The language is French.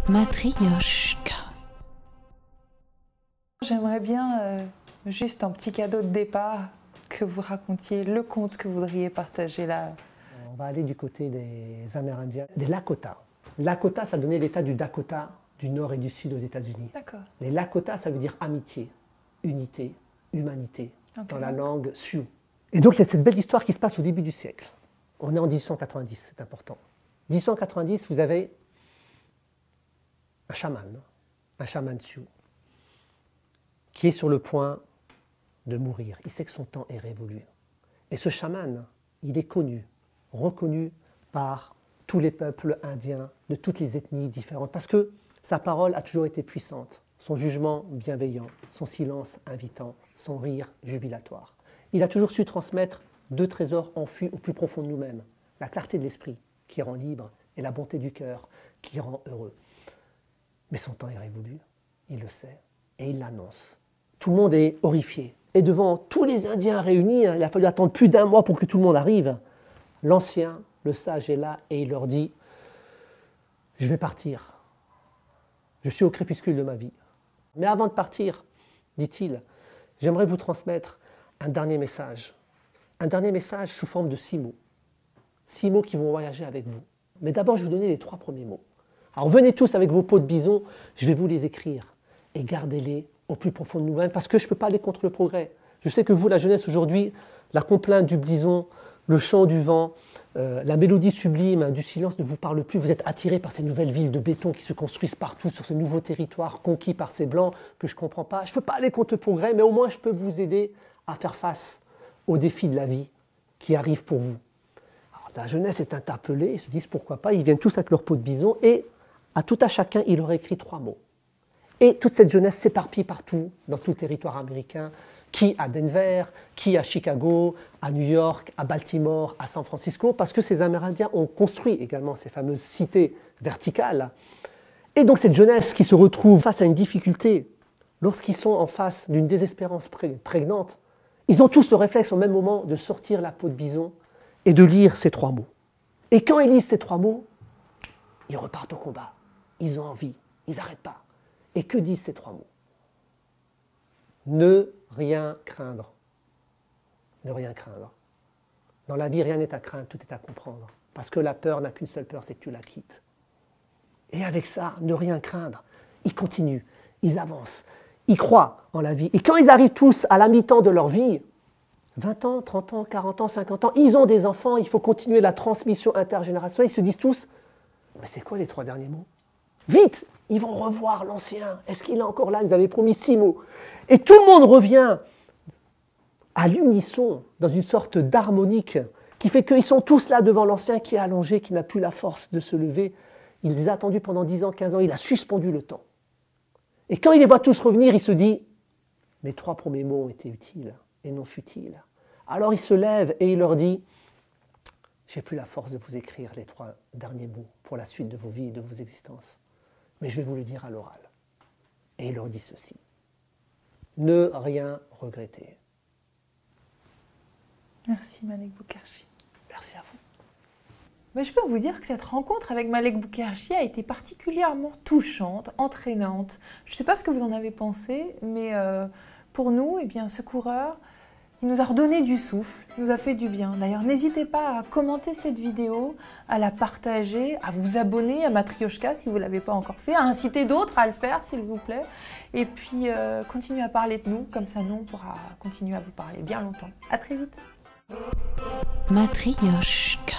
Matryoshka. J'aimerais bien, juste en petit cadeau de départ, que vous racontiez le conte que vous voudriez partager là. On va aller du côté des Amérindiens, des Lakota. Lakota, ça donnait l'état du Dakota, du nord et du sud aux États-Unis. D'accord. Les Lakota, ça veut dire amitié, unité, humanité, dans la langue Sioux. Et donc, c'est cette belle histoire qui se passe au début du siècle. On est en 1890, c'est important. 1890, vous avez un chaman Sioux, qui est sur le point de mourir. Il sait que son temps est révolu. Et ce chaman, il est connu, reconnu par tous les peuples indiens, de toutes les ethnies différentes, parce que sa parole a toujours été puissante, son jugement bienveillant, son silence invitant, son rire jubilatoire. Il a toujours su transmettre deux trésors enfuis au plus profond de nous-mêmes, la clarté de l'esprit qui rend libre et la bonté du cœur qui rend heureux. Mais son temps est révolu, il le sait, et il l'annonce. Tout le monde est horrifié. Et devant tous les Indiens réunis, il a fallu attendre plus d'1 mois pour que tout le monde arrive. L'ancien, le sage est là et il leur dit « Je vais partir. Je suis au crépuscule de ma vie. Mais avant de partir, dit-il, j'aimerais vous transmettre un dernier message. Un dernier message sous forme de 6 mots. 6 mots qui vont voyager avec vous. Mais d'abord, je vais vous donner les 3 premiers mots. Alors venez tous avec vos peaux de bison, je vais vous les écrire et gardez-les au plus profond de nous-mêmes parce que je ne peux pas aller contre le progrès. Je sais que vous, la jeunesse aujourd'hui, la complainte du bison, le chant du vent, la mélodie sublime du silence ne vous parle plus. Vous êtes attirés par ces nouvelles villes de béton qui se construisent partout sur ces nouveaux territoires conquis par ces blancs que je ne comprends pas. Je ne peux pas aller contre le progrès, mais au moins je peux vous aider à faire face aux défis de la vie qui arrivent pour vous. Alors, la jeunesse est interpellée, ils se disent pourquoi pas, ils viennent tous avec leur peau de bison et à tout à chacun, il aurait écrit 3 mots. Et toute cette jeunesse s'éparpille partout, dans tout le territoire américain, qui à Denver, qui à Chicago, à New York, à Baltimore, à San Francisco, parce que ces Amérindiens ont construit également ces fameuses cités verticales. Et donc cette jeunesse qui se retrouve face à une difficulté, lorsqu'ils sont en face d'une désespérance prégnante, ils ont tous le réflexe au même moment de sortir la peau de bison et de lire ces 3 mots. Et quand ils lisent ces 3 mots, ils repartent au combat. Ils ont envie, ils n'arrêtent pas. Et que disent ces 3 mots? Ne rien craindre. Ne rien craindre. Dans la vie, rien n'est à craindre, tout est à comprendre. Parce que la peur n'a qu'une seule peur, c'est que tu la quittes. Et avec ça, ne rien craindre. Ils continuent, ils avancent, ils croient en la vie. Et quand ils arrivent tous à la mi-temps de leur vie, 20 ans, 30 ans, 40 ans, 50 ans, ils ont des enfants, il faut continuer la transmission intergénérationnelle. Ils se disent tous, mais c'est quoi les 3 derniers mots? Vite, ils vont revoir l'ancien. Est-ce qu'il est encore là? Ils nous avaient promis 6 mots. Et tout le monde revient à l'unisson, dans une sorte d'harmonique qui fait qu'ils sont tous là devant l'ancien qui est allongé, qui n'a plus la force de se lever. Il les a attendus pendant 10 ans, 15 ans, il a suspendu le temps. Et quand il les voit tous revenir, il se dit « Mes 3 premiers mots ont été utiles et non futiles. » Alors il se lève et il leur dit « J'ai plus la force de vous écrire les 3 derniers mots pour la suite de vos vies et de vos existences. Mais je vais vous le dire à l'oral. » Et il leur dit ceci. Ne rien regretter. Merci Malek Boukherchi. Merci à vous. Mais je peux vous dire que cette rencontre avec Malek Boukherchi a été particulièrement touchante, entraînante. Je ne sais pas ce que vous en avez pensé, mais pour nous, eh bien, ce coureur, il nous a redonné du souffle, il nous a fait du bien. D'ailleurs, n'hésitez pas à commenter cette vidéo, à la partager, à vous abonner à Matryoshka si vous ne l'avez pas encore fait, à inciter d'autres à le faire s'il vous plaît. Et puis, continuez à parler de nous, comme ça nous, on pourra continuer à vous parler bien longtemps. À très vite. Matryoshka.